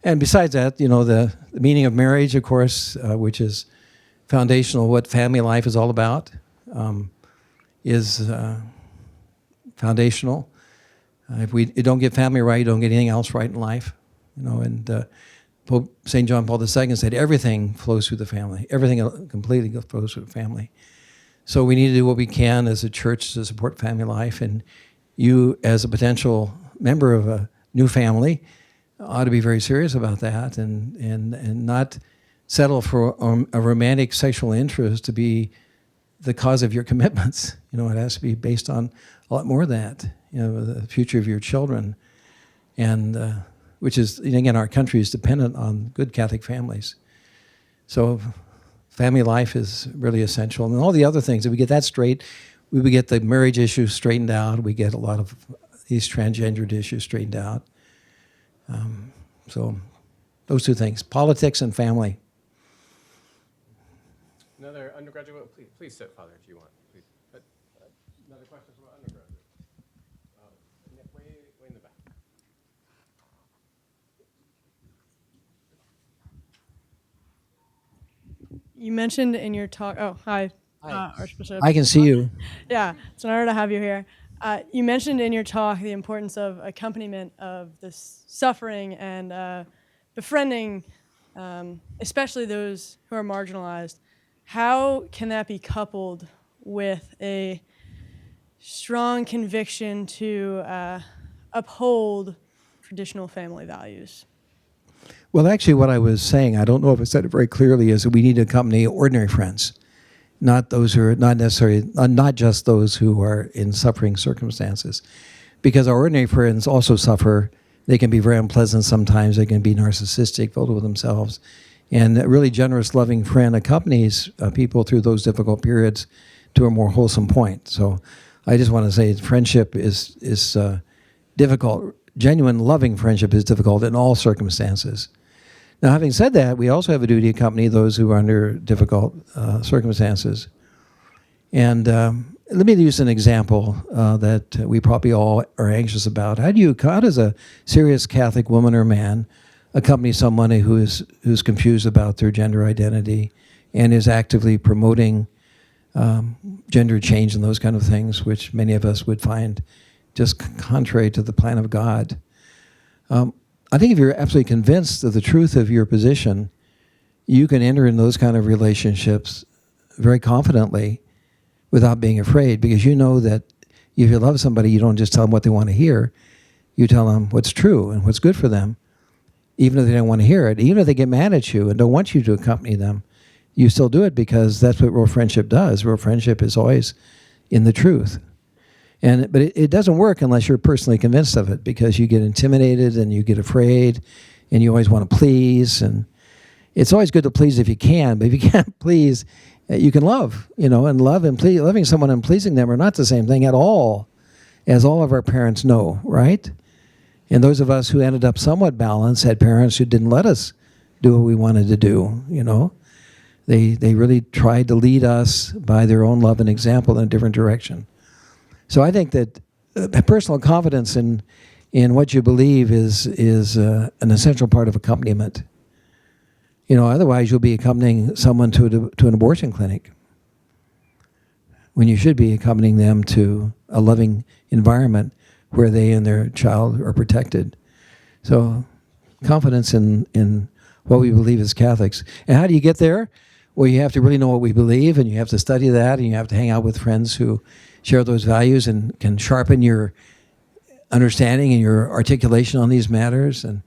And besides that, the meaning of marriage, of course, which is foundational, what family life is all about, is foundational. If you don't get family right, you don't get anything else right in life. And Pope St. John Paul II said everything flows through the family. Everything completely flows through the family. So we need to do what we can as a church to support family life. And you, as a potential member of a new family, ought to be very serious about that and not settle for a romantic sexual interest to be the cause of your commitments. It has to be based on a lot more than that. The future of your children, and which is, again, our country is dependent on good Catholic families. So family life is really essential. And all the other things, if we get that straight, we would get the marriage issue straightened out. We get a lot of these transgendered issues straightened out. So those two things, politics and family. Another undergraduate, please sit, Father, if you want. Please. Another question from an undergraduate. Way in the back. You mentioned in your talk, hi. Archbishop. I can see you. Yeah, it's an honor to have you here. You mentioned in your talk the importance of accompaniment of this suffering and befriending, especially those who are marginalized. How can that be coupled with a strong conviction to uphold traditional family values? Well, actually, what I was saying, I don't know if I said it very clearly, is that we need to accompany ordinary friends, not those who are not necessarily, not just those who are in suffering circumstances, because our ordinary friends also suffer. They can be very unpleasant sometimes. They can be narcissistic, filled with themselves, and a really generous, loving friend accompanies people through those difficult periods to a more wholesome point. So, I just want to say, friendship is difficult. Genuine, loving friendship is difficult in all circumstances. Now, having said that, we also have a duty to accompany those who are under difficult circumstances. And let me use an example that we probably all are anxious about. How does a serious Catholic woman or man accompany someone who's confused about their gender identity and is actively promoting gender change and those kind of things, which many of us would find just contrary to the plan of God? I think if you're absolutely convinced of the truth of your position, you can enter in those kind of relationships very confidently without being afraid, because you know that if you love somebody, you don't just tell them what they want to hear. You tell them what's true and what's good for them, even if they don't want to hear it. Even if they get mad at you and don't want you to accompany them, you still do it because that's what real friendship does. Real friendship is always in the truth. But it doesn't work unless you're personally convinced of it, because you get intimidated and you get afraid and you always want to please. And it's always good to please if you can, but if you can't please, you can love, and love and loving someone and pleasing them are not the same thing at all, as all of our parents know, right? And those of us who ended up somewhat balanced had parents who didn't let us do what we wanted to do, They really tried to lead us by their own love and example in a different direction. So I think that personal confidence in what you believe is an essential part of accompaniment. Otherwise you'll be accompanying someone to an abortion clinic when you should be accompanying them to a loving environment where they and their child are protected. So confidence in what we believe as Catholics. And how do you get there? Well, you have to really know what we believe, and you have to study that, and you have to hang out with friends who share those values and can sharpen your understanding and your articulation on these matters. And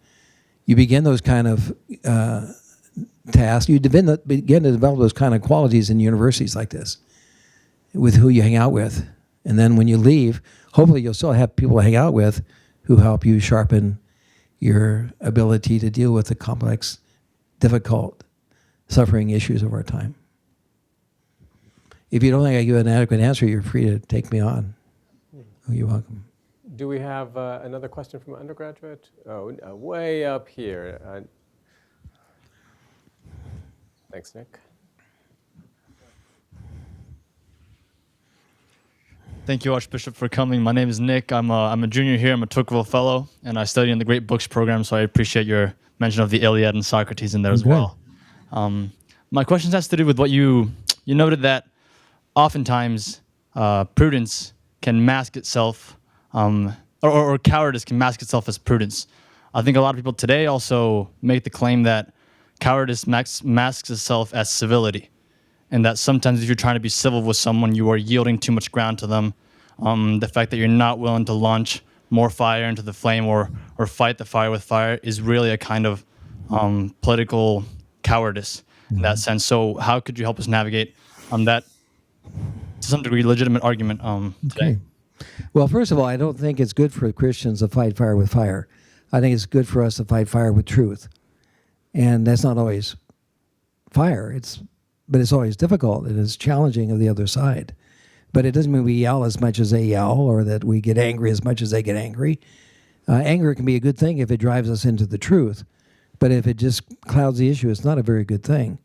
you begin those kind of tasks. You begin to develop those kind of qualities in universities like this with who you hang out with. And then when you leave, hopefully you'll still have people to hang out with who help you sharpen your ability to deal with the complex, difficult, suffering issues of our time. If you don't think I give an adequate answer, you're free to take me on. Oh, you're welcome. Do we have another question from an undergraduate? Oh, way up here. Thanks, Nick. Thank you, Archbishop, for coming. My name is Nick. I'm a junior here. I'm a Tocqueville Fellow, and I study in the Great Books program, so I appreciate your mention of the Iliad and Socrates in there as well. My question has to do with what you noted that oftentimes prudence can mask itself, or cowardice can mask itself as prudence. I think a lot of people today also make the claim that cowardice masks itself as civility, and that sometimes if you're trying to be civil with someone, you are yielding too much ground to them. The fact that you're not willing to launch more fire into the flame or fight the fire with fire is really a kind of political cowardice in that sense. So how could you help us navigate that, to some degree, legitimate argument today? Okay. Well, first of all, I don't think it's good for Christians to fight fire with fire. I think it's good for us to fight fire with truth. And that's not always fire, but it's always difficult and it's challenging of the other side. But it doesn't mean we yell as much as they yell or that we get angry as much as they get angry. Anger can be a good thing if it drives us into the truth. But if it just clouds the issue, it's not a very good thing.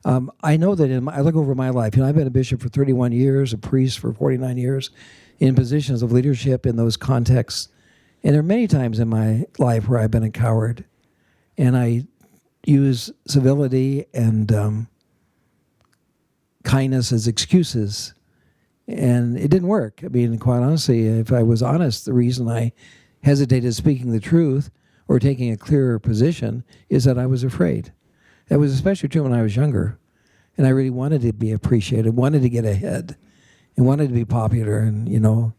I know that I look over my life. I've been a bishop for 31 years, a priest for 49 years, in positions of leadership in those contexts. And there are many times in my life where I've been a coward. And I use civility and kindness as excuses. And it didn't work. I mean, quite honestly, if I was honest, the reason I hesitated speaking the truth or taking a clearer position is that I was afraid. That was especially true when I was younger. And I really wanted to be appreciated, wanted to get ahead, and wanted to be popular. And,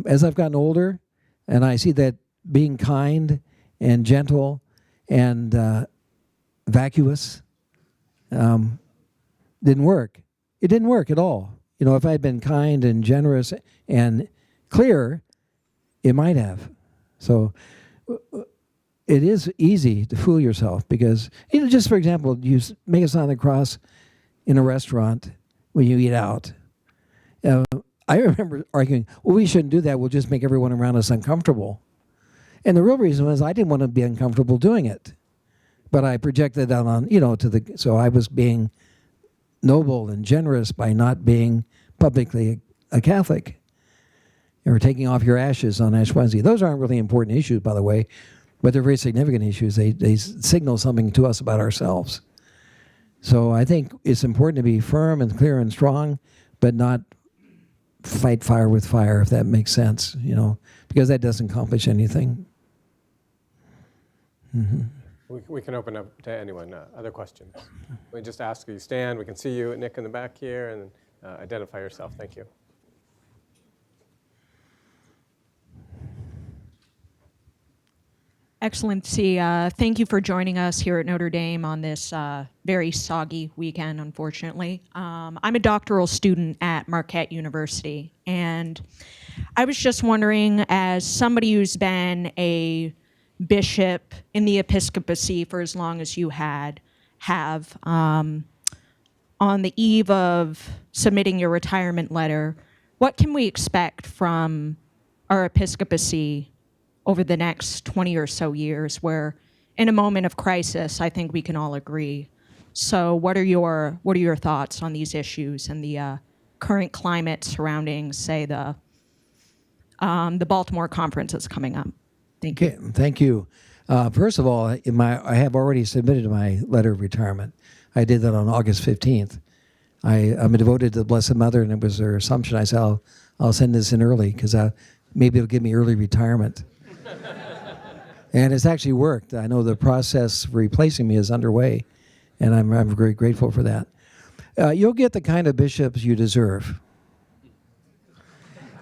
as I've gotten older, and I see that being kind and gentle and vacuous didn't work. It didn't work at all. If I had been kind and generous and clear, it might have. So it is easy to fool yourself because, just for example, you make a sign of the cross in a restaurant when you eat out. I remember arguing, well, we shouldn't do that. We'll just make everyone around us uncomfortable. And the real reason was I didn't want to be uncomfortable doing it. But I projected that on, so I was being noble and generous by not being publicly a Catholic or taking off your ashes on Ash Wednesday. Those aren't really important issues, by the way, but they're very significant issues. They signal something to us about ourselves. So I think it's important to be firm and clear and strong, but not fight fire with fire, if that makes sense, because that doesn't accomplish anything. Mm-hmm. We can open up to anyone. Other questions? We just ask you stand. We can see you, Nick, in the back here, and identify yourself. Thank you. Excellency, thank you for joining us here at Notre Dame on this very soggy weekend, unfortunately. I'm a doctoral student at Marquette University, and I was just wondering, as somebody who's been a bishop in the episcopacy for as long as you have, on the eve of submitting your retirement letter, what can we expect from our episcopacy over the next 20 or so years, where in a moment of crisis, I think we can all agree. So what are your thoughts on these issues and the current climate surrounding, say, the Baltimore conference that's coming up? Thank you. Okay, thank you. First of all, I have already submitted my letter of retirement. I did that on August 15th. I'm devoted to the Blessed Mother, and it was their assumption. I said, I'll send this in early because maybe it'll give me early retirement. And it's actually worked. I know the process for replacing me is underway, and I'm very grateful for that. You'll get the kind of bishops you deserve.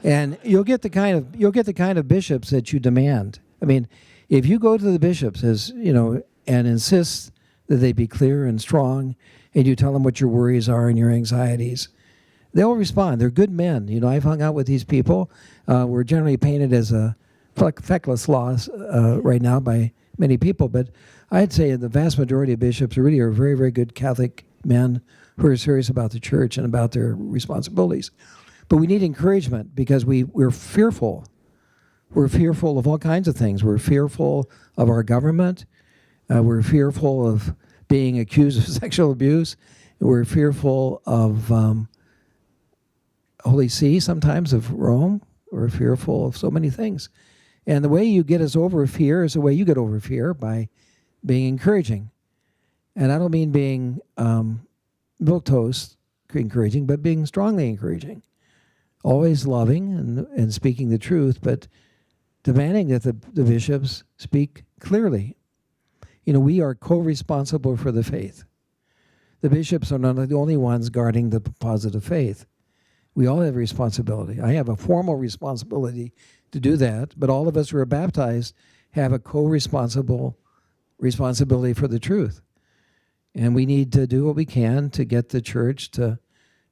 And you'll get the kind of bishops that you demand. I mean, if you go to the bishops and insist that they be clear and strong, and you tell them what your worries are and your anxieties, they'll respond. They're good men. I've hung out with these people. We're generally painted as a feckless loss right now by many people, but I'd say the vast majority of bishops really are very, very good Catholic men who are serious about the church and about their responsibilities. But we need encouragement because we're fearful. We're fearful of all kinds of things. We're fearful of our government. We're fearful of being accused of sexual abuse. We're fearful of Holy See, sometimes of Rome. We're fearful of so many things. And the way you get us over fear is the way you get over fear, by being encouraging. And I don't mean being milquetoast encouraging, but being strongly encouraging. Always loving and speaking the truth, but demanding that the bishops speak clearly. We are co-responsible for the faith. The bishops are not the only ones guarding the positive faith. We all have a responsibility. I have a formal responsibility to do that, but all of us who are baptized have a responsibility for the truth. And we need to do what we can to get the church to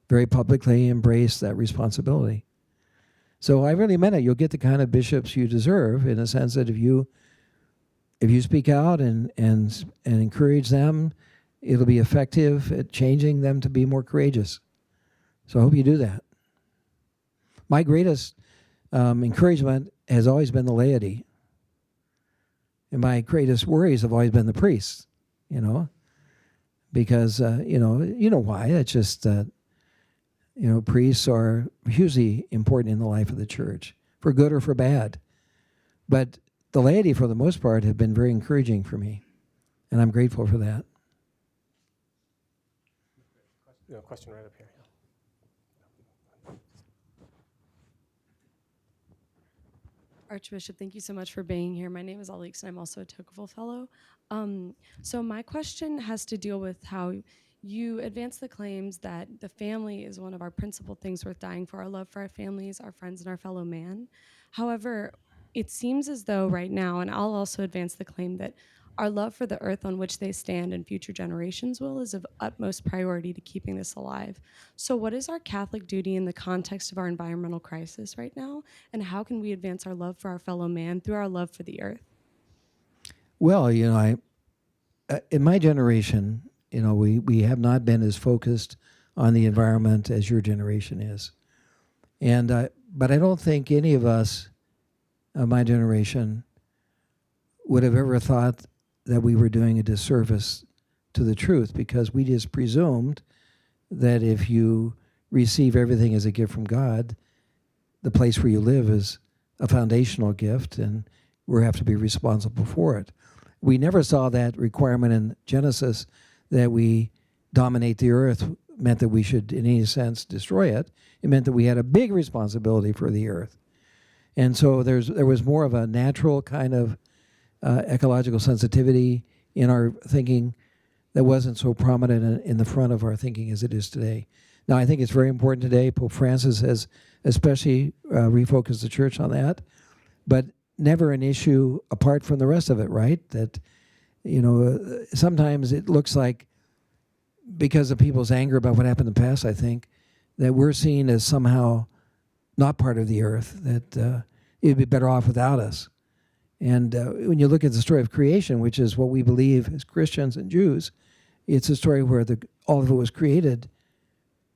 very publicly embrace that responsibility. So I really meant it. You'll get the kind of bishops you deserve, in a sense that if you speak out and encourage them, it'll be effective at changing them to be more courageous. So I hope you do that. My greatest encouragement has always been the laity. And my greatest worries have always been the priests, because, you know why. It's just that, priests are hugely important in the life of the church, for good or for bad. But the laity, for the most part, have been very encouraging for me, and I'm grateful for that. Question right up here. Archbishop, thank you so much for being here. My name is Alix, and I'm also a Tocqueville Fellow. So my question has to deal with how you advance the claims that the family is one of our principal things worth dying for, our love for our families, our friends, and our fellow man. However, it seems as though right now, and I'll also advance the claim that our love for the earth on which they stand and future generations is of utmost priority to keeping this alive. So what is our Catholic duty in the context of our environmental crisis right now? And how can we advance our love for our fellow man through our love for the earth? Well, in my generation, we have not been as focused on the environment as your generation is. But I don't think any of us of my generation would have ever thought that we were doing a disservice to the truth, because we just presumed that if you receive everything as a gift from God, the place where you live is a foundational gift, and we have to be responsible for it. We never saw that requirement in Genesis that we dominate the earth meant that we should, in any sense, destroy it. It meant that we had a big responsibility for the earth. And so there was more of a natural kind of ecological sensitivity in our thinking that wasn't so prominent in the front of our thinking as it is today. Now, I think it's very important today. Pope Francis has especially refocused the church on that, but never an issue apart from the rest of it, right? That, sometimes it looks like, because of people's anger about what happened in the past, I think, that we're seen as somehow not part of the earth, that it'd be better off without us. And when you look at the story of creation, which is what we believe as Christians and Jews, it's a story where all of it was created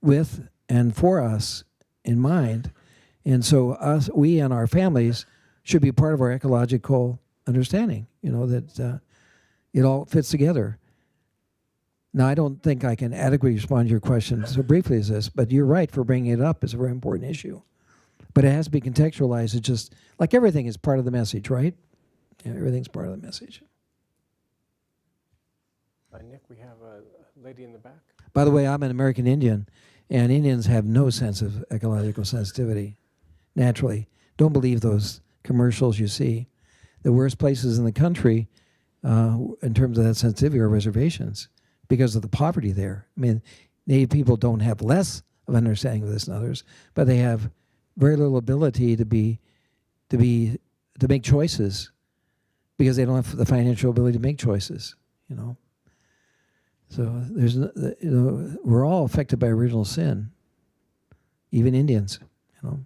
with and for us in mind. And so we and our families should be part of our ecological understanding, that it all fits together. Now, I don't think I can adequately respond to your question so briefly as this, but you're right for bringing it up. It's a very important issue. But it has to be contextualized. It's just like everything is part of the message, right? Yeah, everything's part of the message. Nick, we have a lady in the back. By the way, I'm an American Indian, and Indians have no sense of ecological sensitivity, naturally. Don't believe those commercials you see. the worst places in the country in terms of that sensitivity are reservations because of the poverty there. I mean, Native people don't have less of understanding of this than others, but they have very little ability to make choices because they don't have the financial ability to make choices. You know, so we're all affected by original sin, even Indians. You know.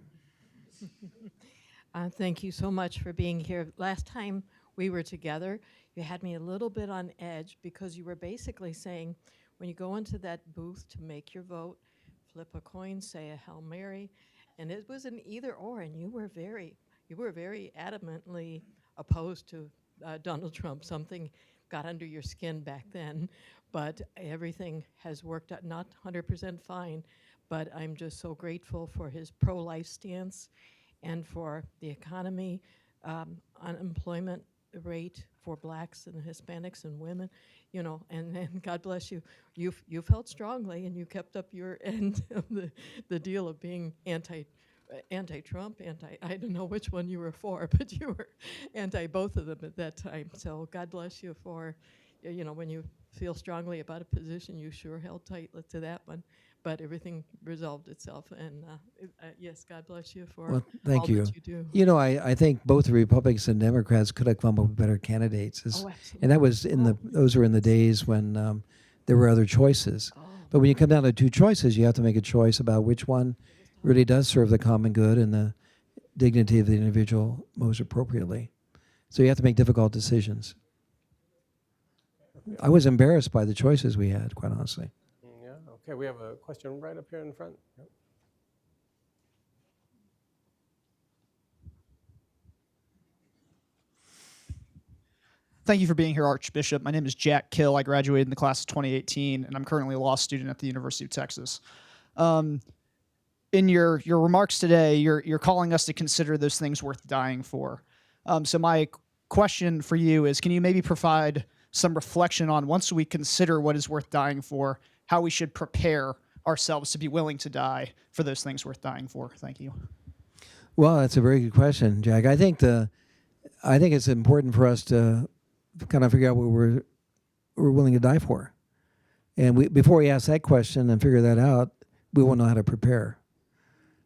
Thank you so much for being here. Last time we were together, you had me a little bit on edge because you were basically saying when you go into that booth to make your vote, flip a coin, say a Hail Mary, and it was an either or, and you were very adamantly opposed to Donald Trump. Something got under your skin back then, but everything has worked out, not 100% fine, but I'm just so grateful for his pro-life stance and for the economy, unemployment rate for blacks and Hispanics and women, you know, and God bless you. You felt strongly and you kept up your end of the deal of being anti-Trump, I don't know which one you were for, but you were anti both of them at that time. So God bless you for, you know, when you feel strongly about a position, you sure held tight to that one. But everything resolved itself, and yes, God bless you for thank all you. that you do. You know, I think both the Republicans and Democrats could have come up with better candidates, and that was those were in the days when there were other choices. But when you come down to two choices, you have to make a choice about which one really does serve the common good and the dignity of the individual most appropriately. So you have to make difficult decisions. I was embarrassed by the choices we had, quite honestly. Yeah, okay, we have a question right up here in front. Yep. Thank you for being here, Archbishop. My name is Jack Kill. I graduated in the class of 2018, and I'm currently a law student at the University of Texas. In your remarks today, you're calling us to consider those things worth dying for. So my question for you is, can you maybe provide some reflection on, once we consider what is worth dying for, how we should prepare ourselves to be willing to die for those things worth dying for? Thank you. Well, that's a very good question, Jack. I think it's important for us to kind of figure out what we're willing to die for, and before we ask that question and figure that out, we won't know how to prepare.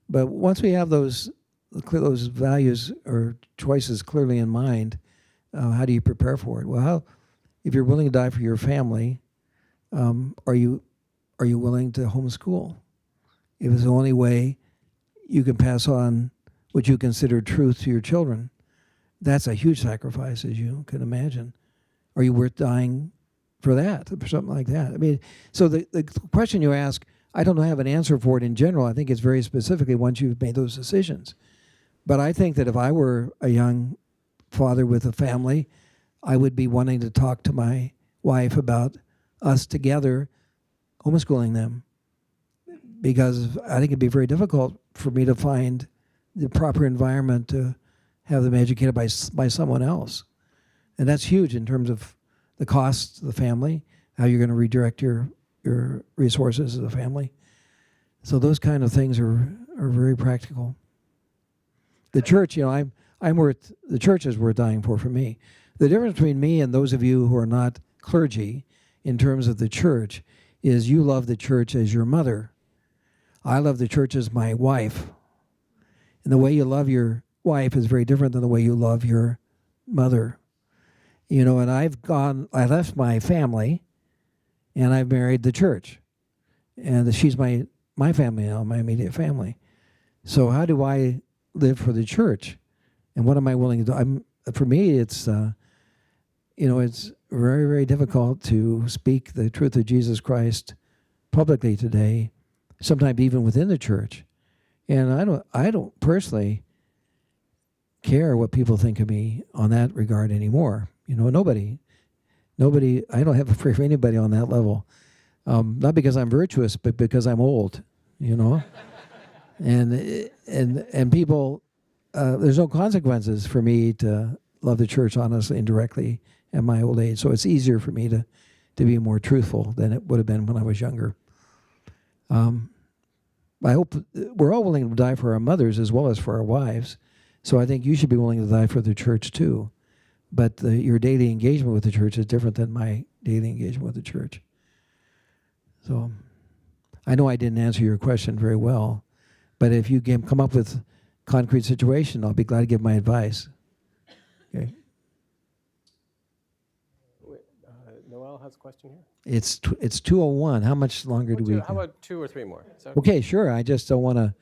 But once we have those values or choices clearly in mind, how do you prepare for it? Well, if you're willing to die for your family, are you willing to homeschool? If it's the only way you can pass on what you consider truth to your children, that's a huge sacrifice, as you can imagine. Are you worth dying for that, for something like that? I mean, so the question you ask, I don't have an answer for it in general. I think it's very specifically once you've made those decisions. But I think that if I were a young father with a family, I would be wanting to talk to my wife about us together homeschooling them, because I think it'd be very difficult for me to find the proper environment to have them educated by someone else. And that's huge in terms of the costs of the family, how you're going to redirect your resources as a family. So those kind of things are very practical. The church, you know, the church is worth dying for me. The difference between me and those of you who are not clergy in terms of the church is you love the church as your mother. I love the church as my wife. And the way you love your wife is very different than the way you love your mother. You know, and I left my family, and I've married the church. And she's my family now, my immediate family. So how do I live for the church? And what am I willing to do? For me, it's, it's very, very difficult to speak the truth of Jesus Christ publicly today, sometimes even within the church. And I don't personally care what people think of me on that regard anymore. You know, nobody, I don't have a prayer for anybody on that level. Not because I'm virtuous, but because I'm old, you know. and people, there's no consequences for me to love the church honestly and directly at my old age. So it's easier for me to be more truthful than it would have been when I was younger. I hope we're all willing to die for our mothers as well as for our wives. So I think you should be willing to die for the church too. but your daily engagement with the church is different than my daily engagement with the church. So I know I didn't answer your question very well, but if you can come up with concrete situation, I'll be glad to give my advice. Okay. Noel has a question here. It's 2:01. How much longer do we? How about 2 or 3 more? Okay, sure. I just don't want to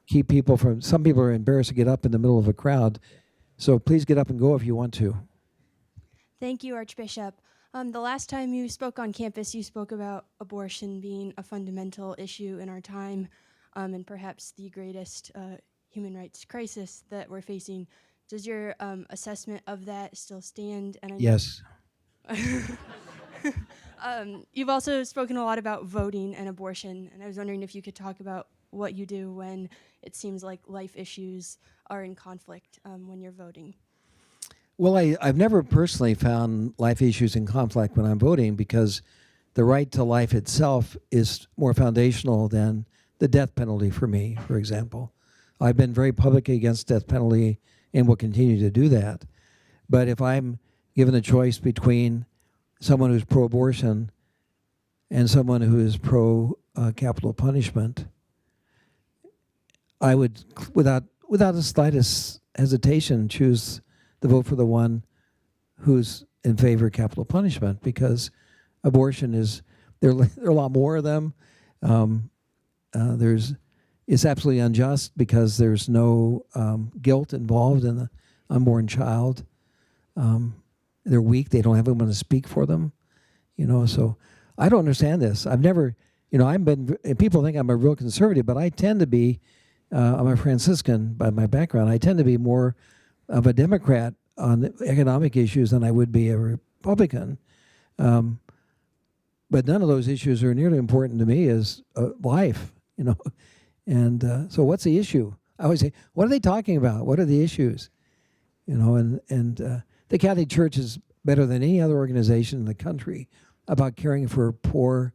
keep people from. Some people are embarrassed to get up in the middle of a crowd, so please get up and go if you want to. Thank you, Archbishop. The last time you spoke on campus, you spoke about abortion being a fundamental issue in our time, and perhaps the greatest human rights crisis that we're facing. Does your assessment of that still stand? And I know Yes. You've also spoken a lot about voting and abortion, and I was wondering if you could talk about what you do when it seems like life issues are in conflict when you're voting. Well, I've never personally found life issues in conflict when I'm voting, because the right to life itself is more foundational than the death penalty for me, for example. I've been very public against death penalty and will continue to do that. But if I'm given a choice between someone who's pro-abortion and someone who is pro-capital punishment, I would, without the slightest hesitation, choose to vote for the one who's in favor of capital punishment, because abortion is, there are a lot more of them. It's absolutely unjust because there's no guilt involved in the unborn child. They're weak. They don't have anyone to speak for them. So I don't understand this. I've never, and people think I'm a real conservative, but I tend to be, I'm a Franciscan by my background. I tend to be more of a Democrat on economic issues than I would be a Republican. But none of those issues are nearly important to me as life, And so what's the issue? I always say, what are they talking about? What are the issues? The Catholic Church is better than any other organization in the country about caring for poor,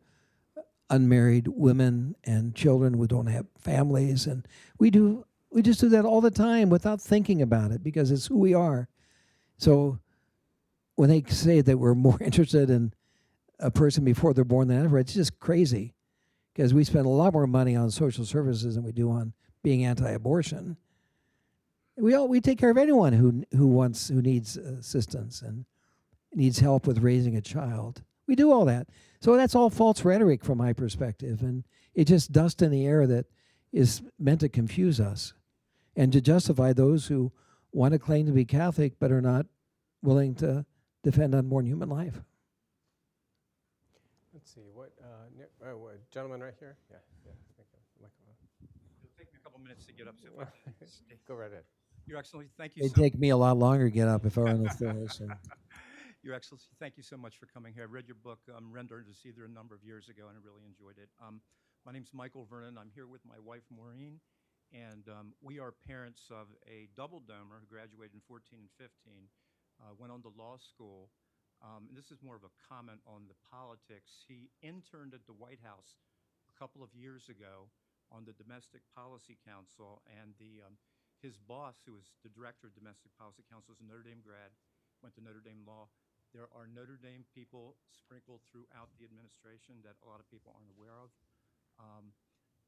unmarried women and children who don't have families. And we just do that all the time without thinking about it, because it's who we are. So when they say that we're more interested in a person before they're born than ever, it's just crazy, because we spend a lot more money on social services than we do on being anti-abortion. We take care of anyone who needs assistance and needs help with raising a child. We do all that. So that's all false rhetoric from my perspective, and it's just dust in the air that is meant to confuse us and to justify those who want to claim to be Catholic but are not willing to defend unborn human life. Let's see, what gentleman right here? Yeah. It'll take me a couple minutes to get up. So Go right ahead. Your Excellency, thank you. It'd take me a lot longer to get up if I were on the floor. So. Your Excellency, thank you so much for coming here. I read your book, Render to Caesar, a number of years ago, and I really enjoyed it. My name's Michael Vernon. I'm here with my wife, Maureen, and we are parents of a double-domer who graduated in 14 and 15, went on to law school. And this is more of a comment on the politics. He interned at the White House a couple of years ago on the Domestic Policy Council, and his boss, who was the director of Domestic Policy Council, is a Notre Dame grad, went to Notre Dame Law. There are Notre Dame people sprinkled throughout the administration that a lot of people aren't aware of.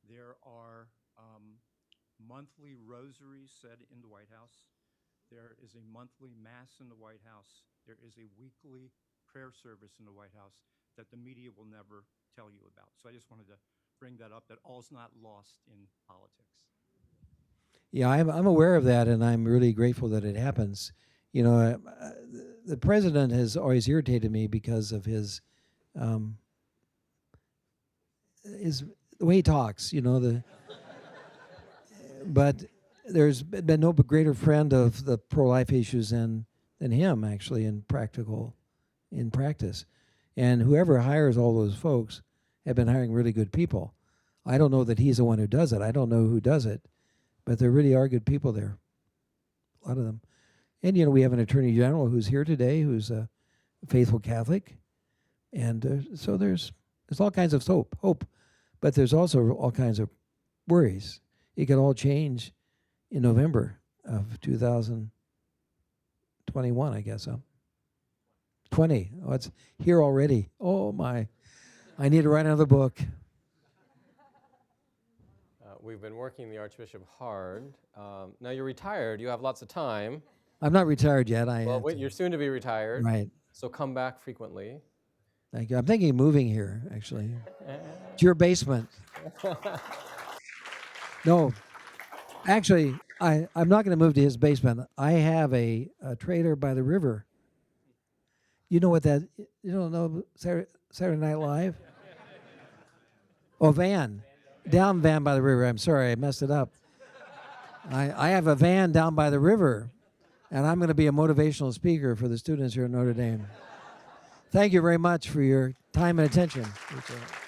There are monthly rosaries said in the White House. There is a monthly mass in the White House. There is a weekly prayer service in the White House that the media will never tell you about. So I just wanted to bring that up, that all's not lost in politics. Yeah, I'm aware of that, and I'm really grateful that it happens. The president has always irritated me because of his the way he talks. But there's been no greater friend of the pro-life issues than him, actually, in practice. And whoever hires all those folks have been hiring really good people. I don't know that he's the one who does it. I don't know who does it, but there really are good people there, a lot of them. And, we have an attorney general who's here today who's a faithful Catholic. And so there's all kinds of hope, but there's also all kinds of worries. It could all change in November of 2021, I guess. 20. Oh, it's here already. Oh, my. I need to write another book. We've been working the Archbishop hard. Now you're retired. You have lots of time. I'm not retired yet. Well, wait, you're soon to be retired. Right. So come back frequently. Thank you. I'm thinking of moving here, actually. It's your basement. No. Actually, I'm not going to move to his basement. I have a trailer by the river. You know what that, you don't know Saturday Night Live? Oh, van. Down van by the river. I'm sorry, I messed it up. I have a van down by the river, and I'm going to be a motivational speaker for the students here at Notre Dame. Thank you very much for your time and attention. Appreciate it.